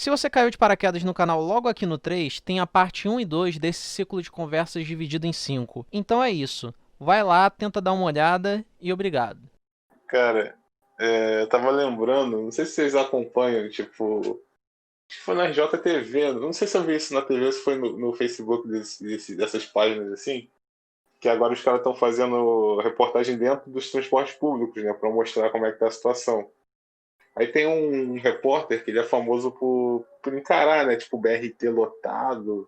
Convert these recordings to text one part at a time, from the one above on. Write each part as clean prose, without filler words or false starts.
Se você caiu de paraquedas no canal logo aqui no 3, tem a parte 1 e 2 desse ciclo de conversas dividido em 5. Então é isso. Vai lá, tenta dar uma olhada e obrigado. Cara, eu tava lembrando, não sei se vocês acompanham, acho que foi na JTV, não sei se eu vi isso na TV ou se foi no Facebook dessas páginas assim, que agora os caras estão fazendo reportagem dentro dos transportes públicos, né, pra mostrar como é que tá a situação. Aí tem um repórter que ele é famoso por encarar, né, tipo BRT lotado,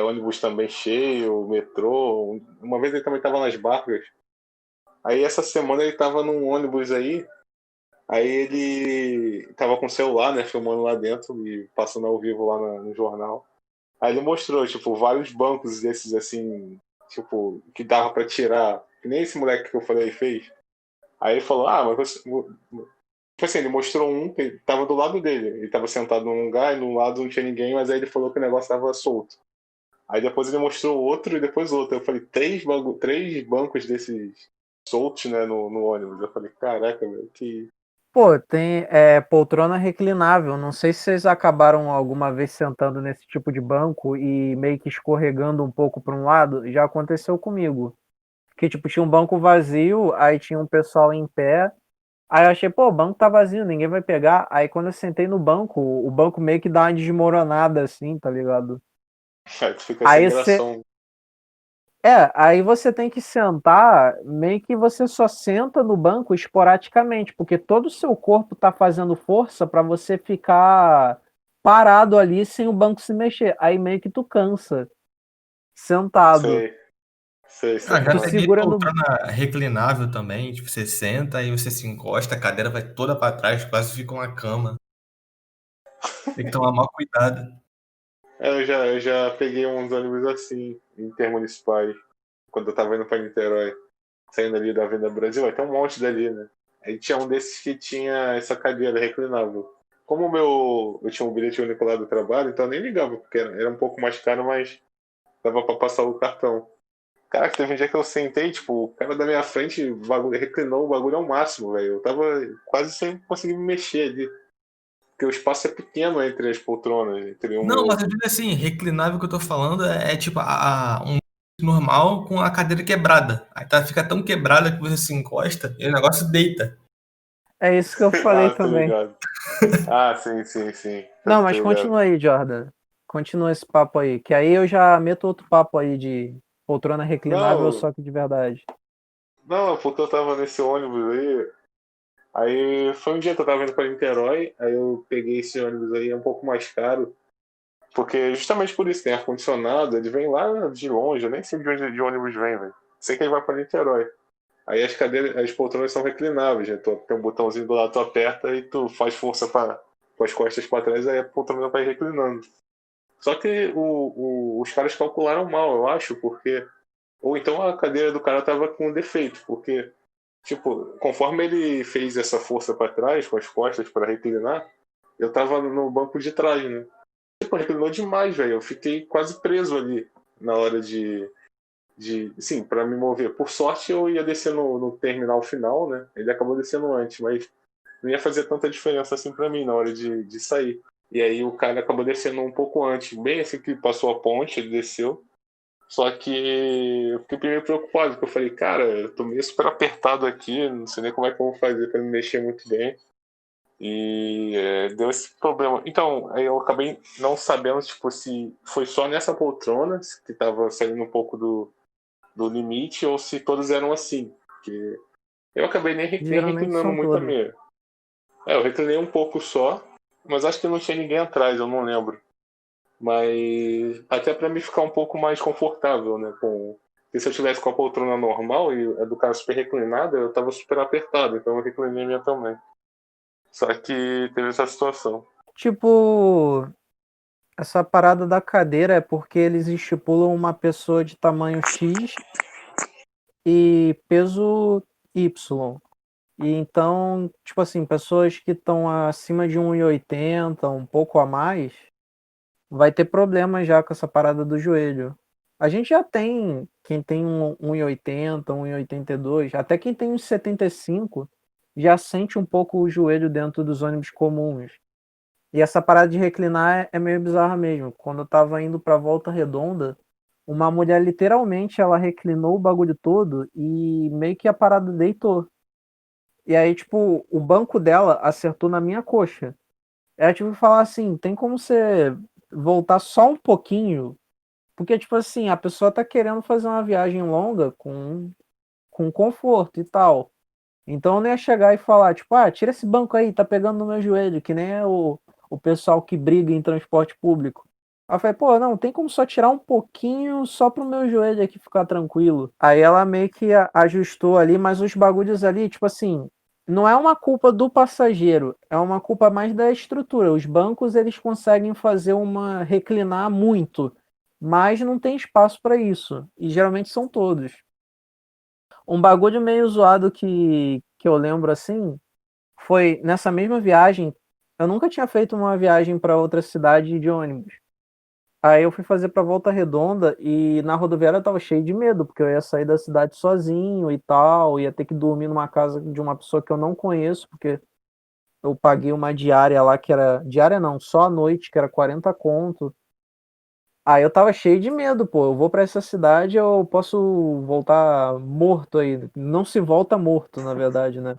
ônibus também cheio, metrô. Uma vez ele também tava nas barcas. Aí essa semana ele tava num ônibus aí ele tava com o celular, né, filmando lá dentro e passando ao vivo lá no jornal. Aí ele mostrou, tipo, vários bancos desses, assim, tipo, que dava pra tirar, que nem esse moleque que eu falei fez. Aí ele falou, mas você... Tipo assim, ele mostrou um que tava do lado dele. Ele tava sentado num lugar e no lado não tinha ninguém, mas aí ele falou que o negócio tava solto. Aí depois ele mostrou outro e depois outro. Eu falei, três bancos desses soltos, né, no ônibus. Eu falei, caraca, velho, que... Pô, tem poltrona reclinável. Não sei se vocês acabaram alguma vez sentando nesse tipo de banco e meio que escorregando um pouco para um lado. Já aconteceu comigo. Que tipo, tinha um banco vazio, aí tinha um pessoal em pé. Aí eu achei, pô, o banco tá vazio, ninguém vai pegar. Aí quando eu sentei no banco, o banco meio que dá uma desmoronada assim, tá ligado? Aí tu fica sem Aí você. gração. Aí você tem que sentar, meio que você só senta no banco esporadicamente, porque todo o seu corpo tá fazendo força para você ficar parado ali sem o banco se mexer. Aí meio que tu cansa, sentado. Sei, sei Já Tu como é. peguei segura no. poltrona reclinável também, tipo, você senta e você se encosta, a cadeira vai toda pra trás, quase fica uma cama. Tem que tomar maior cuidado. Eu já peguei uns ônibus assim, intermunicipais, quando eu tava indo pra Niterói, saindo ali da Avenida Brasil, aí tem um monte dali, né? Aí tinha um desses que tinha essa cadeira reclinável. Como eu tinha um bilhete único lá do trabalho, então eu nem ligava, porque era um pouco mais caro, mas dava pra passar o cartão. Caraca, teve um dia que eu sentei, tipo, o cara da minha frente reclinou o bagulho ao máximo, velho. Eu tava quase sem conseguir me mexer ali. Porque o espaço é pequeno entre as poltronas, entre o Não, mas meu. eu digo assim, reclinável que eu tô falando é tipo um normal com a cadeira quebrada. Aí tá, fica tão quebrada que você se encosta e o negócio deita. É isso que eu falei Ah, tô também. ligado. Ah, sim, sim, sim. Não, Tô mas ligado. continua aí, Jordan. Continua esse papo aí, que aí eu já meto outro papo aí de poltrona reclinável, Não, só que de verdade. não, porque eu tava nesse ônibus aí. Aí foi um dia que eu tava indo pra Niterói, aí eu peguei esse ônibus aí, é um pouco mais caro. Porque justamente por isso tem ar-condicionado, ele vem lá de longe, eu nem sei de onde de ônibus vem, velho. Sei que ele vai pra Niterói. Aí as cadeiras, as poltronas são reclináveis, né? Tem um botãozinho do lado, tu aperta e tu faz força com as costas pra trás, aí a poltrona vai reclinando. Só que os caras calcularam mal, eu acho, porque. Ou então a cadeira do cara tava com defeito, porque, tipo, conforme ele fez essa força pra trás, com as costas pra reclinar, eu tava no banco de trás, né? Tipo, reclinou demais, velho. Eu fiquei quase preso ali na hora sim, para me mover. Por sorte, eu ia descer no terminal final, né? Ele acabou descendo antes, mas não ia fazer tanta diferença assim para mim na hora de sair. E aí o cara acabou descendo um pouco antes, bem assim que passou a ponte, ele desceu. Só que eu fiquei meio preocupado, porque eu falei, cara, eu tô meio super apertado aqui, não sei nem como é que eu vou fazer para me mexer muito bem. E deu esse problema. Então, aí eu acabei não sabendo, tipo, se foi só nessa poltrona que tava saindo um pouco do limite ou se todos eram assim. Porque eu acabei nem Geralmente reclinando são muito a todas. minha. Eu reclinei um pouco só, mas acho que não tinha ninguém atrás, eu não lembro. Mas até pra me ficar um pouco mais confortável, né? Porque se eu tivesse com a poltrona normal e a do cara super reclinada, eu tava super apertado, então eu reclinei a minha também. Só que teve essa situação. Tipo, essa parada da cadeira é porque eles estipulam uma pessoa de tamanho X e peso Y. E então, tipo assim, pessoas que estão acima de 1,80, um pouco a mais, vai ter problema já com essa parada do joelho. A gente já tem quem tem 1,80, 1,82, até quem tem 1,75 já sente um pouco o joelho dentro dos ônibus comuns. E essa parada de reclinar é meio bizarra mesmo. Quando eu tava indo pra Volta Redonda, uma mulher literalmente ela reclinou o bagulho todo e meio que a parada deitou. E aí, tipo, o banco dela acertou na minha coxa. Aí eu tive que falar assim, tem como você voltar só um pouquinho? Porque, tipo assim, a pessoa tá querendo fazer uma viagem longa com conforto e tal. Então eu não ia chegar e falar, tipo, tira esse banco aí, tá pegando no meu joelho, que nem é o pessoal que briga em transporte público. Aí eu falei, pô, não, tem como só tirar um pouquinho só pro meu joelho aqui ficar tranquilo. Aí ela meio que ajustou ali, mas os bagulhos ali, tipo assim, não é uma culpa do passageiro, é uma culpa mais da estrutura. Os bancos, eles conseguem fazer uma reclinar muito, mas não tem espaço para isso. E geralmente são todos. Um bagulho meio zoado que eu lembro assim foi nessa mesma viagem. Eu nunca tinha feito uma viagem para outra cidade de ônibus. Aí eu fui fazer para Volta Redonda e na rodoviária eu tava cheio de medo, porque eu ia sair da cidade sozinho e tal, ia ter que dormir numa casa de uma pessoa que eu não conheço, porque eu paguei uma diária lá que era. Diária não, só à noite, que era 40 conto. Aí eu tava cheio de medo, pô. Eu vou pra essa cidade, eu posso voltar morto aí. Não se volta morto, na verdade, né?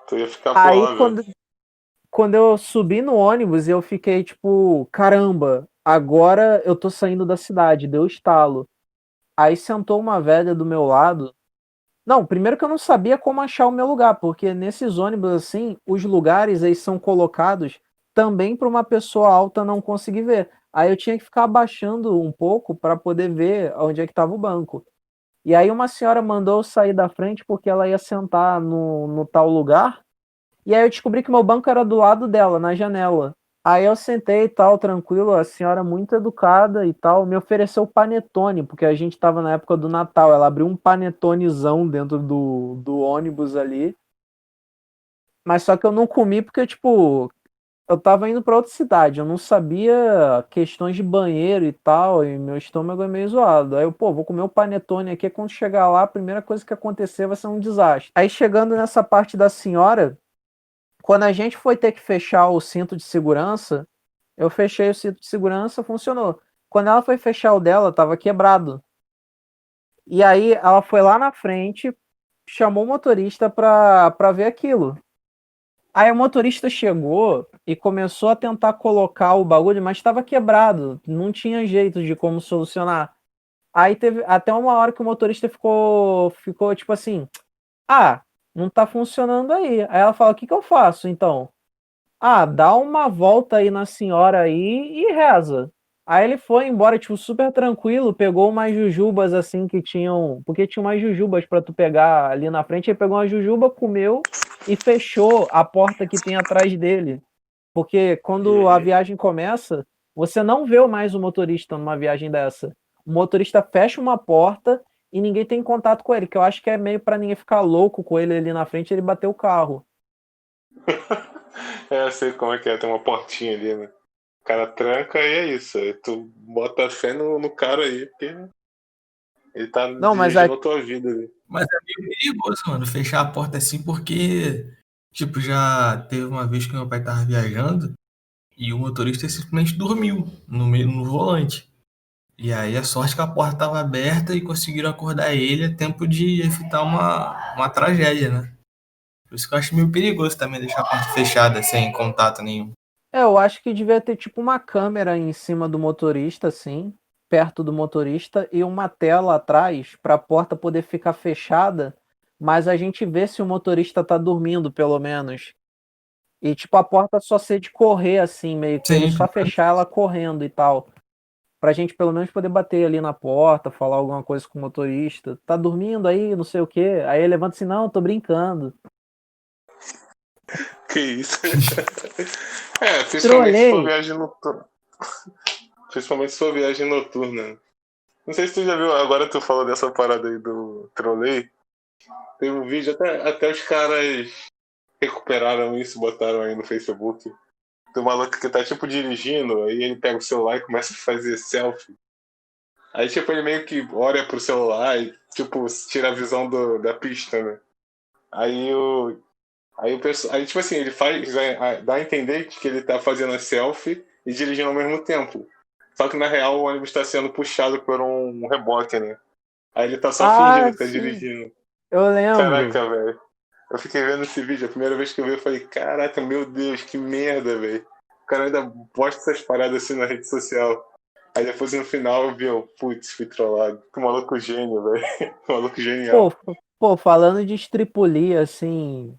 Tu ia ficar Aí bola, viu? quando eu subi no ônibus, eu fiquei tipo, caramba, agora eu tô saindo da cidade, deu estalo. Aí sentou uma velha do meu lado. Não, primeiro que eu não sabia como achar o meu lugar, porque nesses ônibus assim, os lugares eles são colocados também para uma pessoa alta não conseguir ver. Aí eu tinha que ficar abaixando um pouco para poder ver onde é que estava o banco. E aí uma senhora mandou eu sair da frente porque ela ia sentar no tal lugar. E aí eu descobri que meu banco era do lado dela, na janela. Aí eu sentei e tal, tranquilo, a senhora muito educada e tal, me ofereceu panetone, porque a gente tava na época do Natal. Ela abriu um panetonezão dentro do ônibus ali. Mas só que eu não comi porque, tipo, eu tava indo pra outra cidade, eu não sabia questões de banheiro e tal, e meu estômago é meio zoado. Aí eu, pô, vou comer o panetone aqui, quando chegar lá, a primeira coisa que acontecer vai ser um desastre. Aí chegando nessa parte da senhora, quando a gente foi ter que fechar o cinto de segurança, eu fechei o cinto de segurança, funcionou. Quando ela foi fechar o dela, tava quebrado. E aí ela foi lá na frente, chamou o motorista pra ver aquilo. Aí o motorista chegou e começou a tentar colocar o bagulho, mas estava quebrado, não tinha jeito de como solucionar. Aí teve até uma hora que o motorista ficou tipo assim: ah, não tá funcionando aí. Aí ela fala: o que que eu faço então? Dá uma volta aí na senhora aí e reza. Aí ele foi embora, tipo, super tranquilo, pegou umas jujubas assim que tinham. Porque tinha umas jujubas pra tu pegar ali na frente, ele pegou uma jujuba, comeu e fechou a porta que tem atrás dele. Porque quando a Uhum. viagem começa, você não vê mais o motorista numa viagem dessa. O motorista fecha uma porta e ninguém tem contato com ele, que eu acho que é meio pra ninguém ficar louco com ele ali na frente e ele bater o carro. É, eu sei como é que é, tem uma portinha ali, né? O cara tranca e é isso. Aí tu bota fé no cara aí, porque ele tá Não, mas dirigindo a tua vida ali. Mas é meio perigoso, mano, fechar a porta assim, porque, tipo, já teve uma vez que meu pai tava viajando e o motorista simplesmente dormiu no meio, no volante. E aí a sorte que a porta tava aberta e conseguiram acordar ele a tempo de evitar uma tragédia, né? Por isso que eu acho meio perigoso também deixar a porta fechada sem contato nenhum. eu acho que devia ter tipo uma câmera em cima do motorista, assim, perto do motorista, e uma tela atrás para a porta poder ficar fechada, mas a gente vê se o motorista tá dormindo, pelo menos. E tipo a porta só ser de correr, assim, meio que ele Sim, só fechar ela correndo e tal. Pra gente pelo menos poder bater ali na porta, falar alguma coisa com o motorista. Tá dormindo aí, não sei o quê. Aí ele levanta assim, não, tô brincando. Que isso? É, principalmente se for Trolei. viagem noturna. Principalmente se for viagem noturna. Não sei se tu já viu, agora tu falou dessa parada aí do trolei. Tem um vídeo, até os caras recuperaram isso, botaram aí no Facebook. Do maluco que tá tipo dirigindo, aí ele pega o celular e começa a fazer selfie. Aí tipo ele meio que olha pro celular e tipo tira a visão da pista, né? Aí Aí, tipo assim, ele faz, dá a entender que ele tá fazendo a selfie e dirigindo ao mesmo tempo. Só que na real o ônibus tá sendo puxado por um reboque, né? Aí ele tá só fingindo Ah, que tá sim, dirigindo. eu lembro. Caraca, velho. Eu fiquei vendo esse vídeo, a primeira vez que eu vi, eu falei, caraca, meu Deus, que merda, velho. O cara ainda posta essas paradas assim na rede social. Aí depois no final eu vi, putz, fui trollado. Que maluco gênio, velho. Que maluco Pô, genial. falando de estripulia, assim,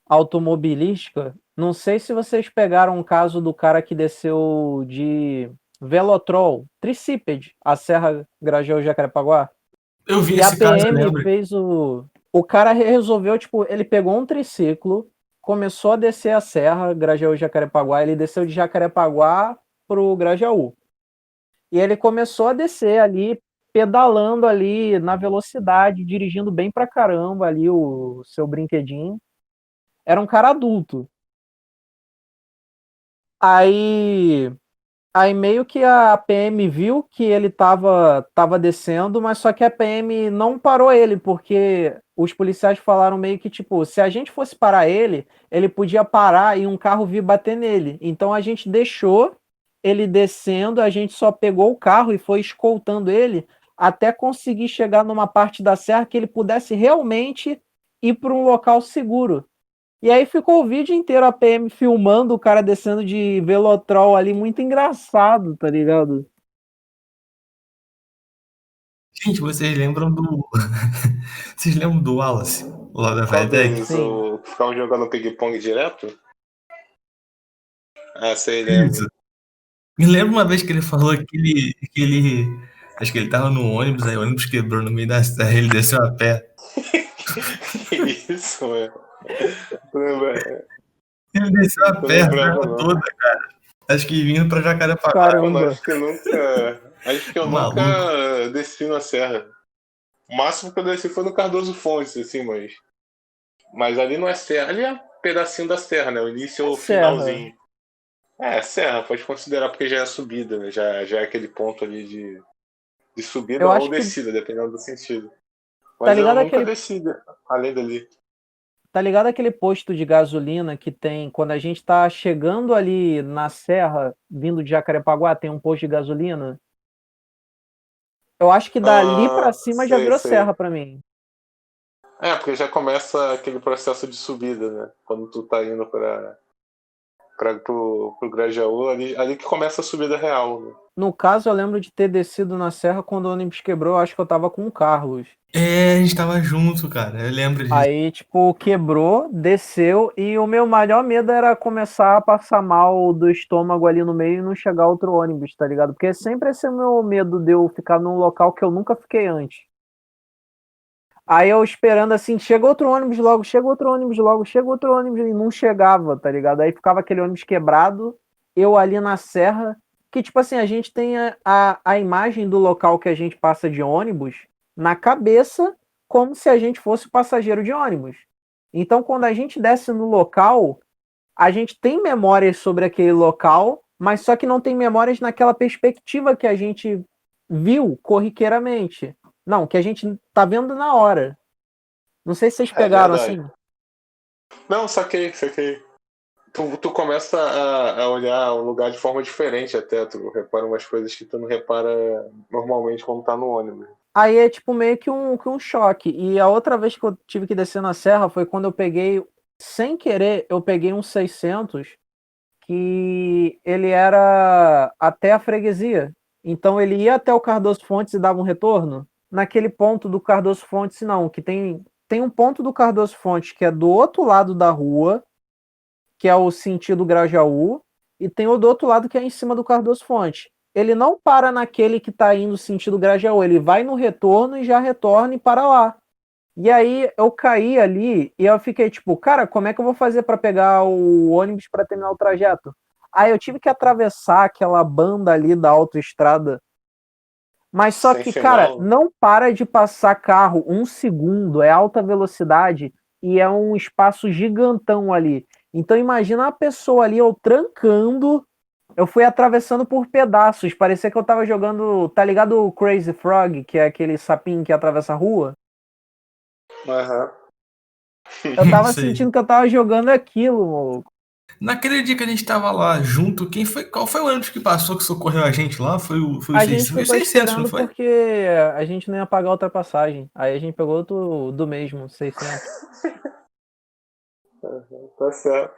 automobilística, não sei se vocês pegaram o caso do cara que desceu de Velotrol, tricípede, a Serra Grajaú-Jacarepaguá. Eu vi E a esse caso, eu PM lembro. fez o. O cara resolveu, tipo, ele pegou um triciclo, começou a descer a serra, Grajaú-Jacarepaguá, ele desceu de Jacarepaguá pro Grajaú. E ele começou a descer ali, pedalando ali na velocidade, dirigindo bem pra caramba ali o seu brinquedinho. Era um cara adulto. Aí Aí meio que a PM viu que ele tava descendo, mas só que a PM não parou ele, porque os policiais falaram meio que tipo, se a gente fosse parar ele, ele podia parar e um carro vir bater nele. Então a gente deixou ele descendo, a gente só pegou o carro e foi escoltando ele até conseguir chegar numa parte da serra que ele pudesse realmente ir para um local seguro. E aí ficou o vídeo inteiro a PM filmando o cara descendo de Velotrol ali, muito engraçado, tá ligado? Gente, vocês lembram do. Vocês lembram do Wallace, lá da Qual Viatec? deles? Sim. O que ficavam jogando ping-pong direto? Ah, sei, Isso. lembro. Me lembro uma vez que ele falou que ele. Acho que ele tava no ônibus, aí o ônibus quebrou no meio da serra, ele desceu a pé. Que isso, mano. Lembra? Ele desceu a Não pé a lembrava, serra não. toda. Acho que vindo pra Jacarepaguá. Mano, Caramba. acho que eu nunca. Acho que eu Maluco. nunca desci na serra. O máximo que eu desci foi no Cardoso Fontes, assim, mas. Mas ali não é serra. Ali é um pedacinho da serra, né? O início É ou o serra. finalzinho. É, serra, pode considerar porque já é subida, né? Já é aquele ponto ali de Eu subida ou acho que descida, dependendo do sentido. tá Mas eu ligado nunca aquele desci além dali. tá ligado aquele posto de gasolina que tem quando a gente tá chegando ali na serra, vindo de Jacarepaguá, tem um posto de gasolina? Eu acho que dali pra Ah, cima já sei, virou sei. serra pra mim. É, porque já começa aquele processo de subida, né? Quando tu tá indo pro Grajaú, ali que começa a subida real, né? No caso, eu lembro de ter descido na serra quando o ônibus quebrou, eu acho que eu tava com o Carlos. É, a gente tava junto, cara. Eu lembro disso. Aí, tipo, quebrou, desceu, e o meu maior medo era começar a passar mal do estômago ali no meio e não chegar outro ônibus, tá ligado? Porque sempre esse é o meu medo de eu ficar num local que eu nunca fiquei antes. Aí eu esperando assim, chega outro ônibus logo, chega outro ônibus logo, chega outro ônibus e não chegava, tá ligado? Aí ficava aquele ônibus quebrado, eu ali na serra, que tipo assim, a gente tem a imagem do local que a gente passa de ônibus na cabeça, como se a gente fosse passageiro de ônibus. Então, quando a gente desce no local, a gente tem memórias sobre aquele local, mas só que não tem memórias naquela perspectiva que a gente viu corriqueiramente. Não, que a gente tá vendo na hora. Não sei se vocês É pegaram verdade. assim. Não, saquei, saquei. Tu começa a olhar o lugar de forma diferente até, tu repara umas coisas que tu não repara normalmente quando tá no ônibus. Aí é tipo meio que um choque. E a outra vez que eu tive que descer na serra foi quando eu peguei, sem querer, eu peguei um 600 que ele era até a freguesia. Então ele ia até o Cardoso Fontes e dava um retorno. Naquele ponto do Cardoso Fontes, não, que tem um ponto do Cardoso Fontes que é do outro lado da rua, que é o sentido Grajaú, e tem o do outro lado que é em cima do Cardoso Fontes. Ele não para naquele que está indo sentido Grajaú, ele vai no retorno e já retorna e para lá. E aí eu caí ali e eu fiquei tipo, cara, como é que eu vou fazer para pegar o ônibus para terminar o trajeto? Aí eu tive que atravessar aquela banda ali da autoestrada. Mas só Sem que, cara, sinal. não para de passar carro um segundo, é alta velocidade e é um espaço gigantão ali. Então imagina a pessoa ali, eu trancando, eu fui atravessando por pedaços, parecia que eu tava jogando, tá ligado o Crazy Frog, que é aquele sapinho que atravessa a rua? Aham. Eu tava Sei. sentindo que eu tava jogando aquilo, maluco. Naquele dia que a gente tava lá junto, qual foi o ônibus que passou que socorreu a gente lá? Foi o A 600, gente foi o ficou 600, não esperando foi? porque a gente não ia pagar a ultrapassagem. Aí a gente pegou do mesmo, 600. Tá certo.